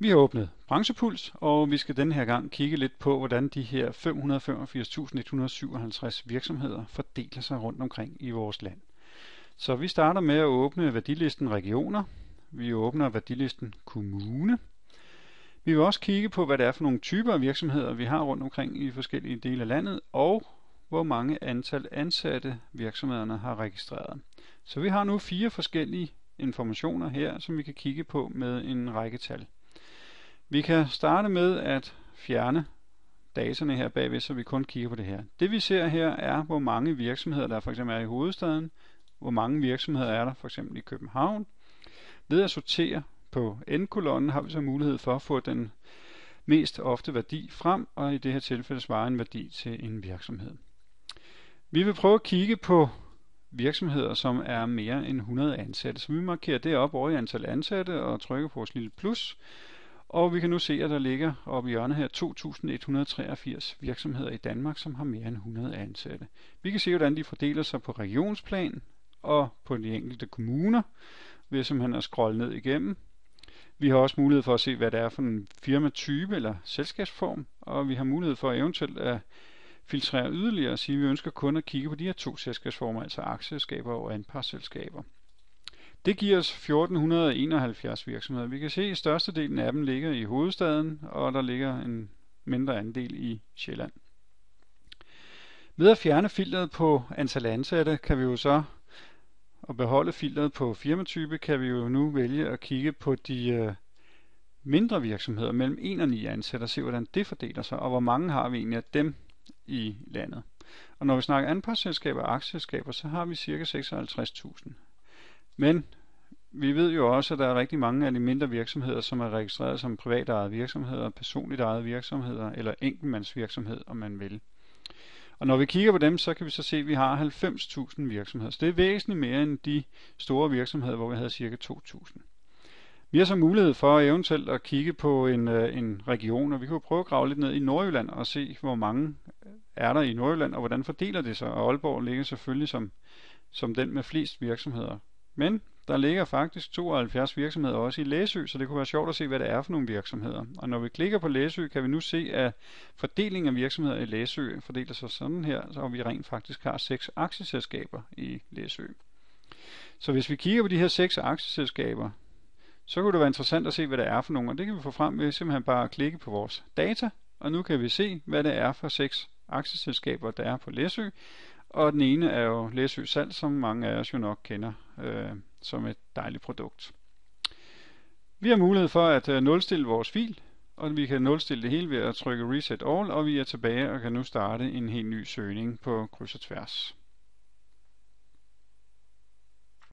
Vi har åbnet Branchepuls, og vi skal denne her gang kigge lidt på, hvordan de her 585.157 virksomheder fordeler sig rundt omkring i vores land. Så vi starter med at åbne værdilisten regioner. Vi åbner værdilisten kommune. Vi vil også kigge på, hvad det er for nogle typer af virksomheder, vi har rundt omkring i forskellige dele af landet, og hvor mange antal ansatte virksomhederne har registreret. Så vi har nu 4 forskellige informationer her, som vi kan kigge på med en række tal. Vi kan starte med at fjerne dataene her bagved, så vi kun kigger på det her. Det vi ser her er, hvor mange virksomheder der for eksempel er i hovedstaden, hvor mange virksomheder er der for eksempel i København. Ved at sortere på N-kolonnen har vi så mulighed for at få den mest ofte værdi frem, og i det her tilfælde svarer en værdi til en virksomhed. Vi vil prøve at kigge på virksomheder, som er mere end 100 ansatte. Så vi markerer det op over i antal ansatte og trykker på vores lille plus. Og vi kan nu se, at der ligger oppe i hjørnet her 2.183 virksomheder i Danmark, som har mere end 100 ansatte. Vi kan se, hvordan de fordeler sig på regionsplan og på de enkelte kommuner, ved simpelthen at scrolle ned igennem. Vi har også mulighed for at se, hvad det er for en firmatype eller selskabsform, og vi har mulighed for eventuelt at filtrere yderligere og sige, at vi ønsker kun at kigge på de her 2 selskabsformer, altså aktieselskaber og anpartsselskaber. Det giver os 1471 virksomheder. Vi kan se, at størstedelen af dem ligger i hovedstaden, og der ligger en mindre andel i Sjælland. Ved at fjerne filteret på antal ansatte, kan vi jo så, og beholde filteret på firmatype, kan vi jo nu vælge at kigge på de mindre virksomheder mellem 1 og 9 ansatte, og se hvordan det fordeler sig, og hvor mange har vi egentlig af dem i landet. Og når vi snakker anpartsselskaber og aktieselskaber, så har vi ca. 56.000. Men vi ved jo også, at der er rigtig mange af de mindre virksomheder, som er registreret som privatejede virksomheder, personligt ejede virksomheder eller enkeltmandsvirksomhed, om man vil. Og når vi kigger på dem, så kan vi så se, at vi har 90.000 virksomheder. Så det er væsentligt mere end de store virksomheder, hvor vi havde ca. 2.000. Vi har så mulighed for eventuelt at kigge på en region, og vi kan prøve at grave lidt ned i Nordjylland og se, hvor mange er der i Nordjylland, og hvordan fordeler det sig. Og Aalborg ligger selvfølgelig som den med flest virksomheder. Men der ligger faktisk 72 virksomheder også i Læsø, så det kunne være sjovt at se, hvad det er for nogle virksomheder. Og når vi klikker på Læsø, kan vi nu se, at fordelingen af virksomheder i Læsø fordeler sig sådan her, så vi rent faktisk har 6 aktieselskaber i Læsø. Så hvis vi kigger på de her 6 aktieselskaber, så kunne det være interessant at se, hvad det er for nogle, og det kan vi få frem ved simpelthen bare at klikke på vores data, og nu kan vi se, hvad det er for 6 aktieselskaber, der er på Læsø. Og den ene er jo Læsø Salg, som mange af os jo nok kender som et dejligt produkt. Vi har mulighed for at nulstille vores fil, og vi kan nulstille det hele ved at trykke Reset All, og vi er tilbage og kan nu starte en helt ny søgning på kryds og tværs.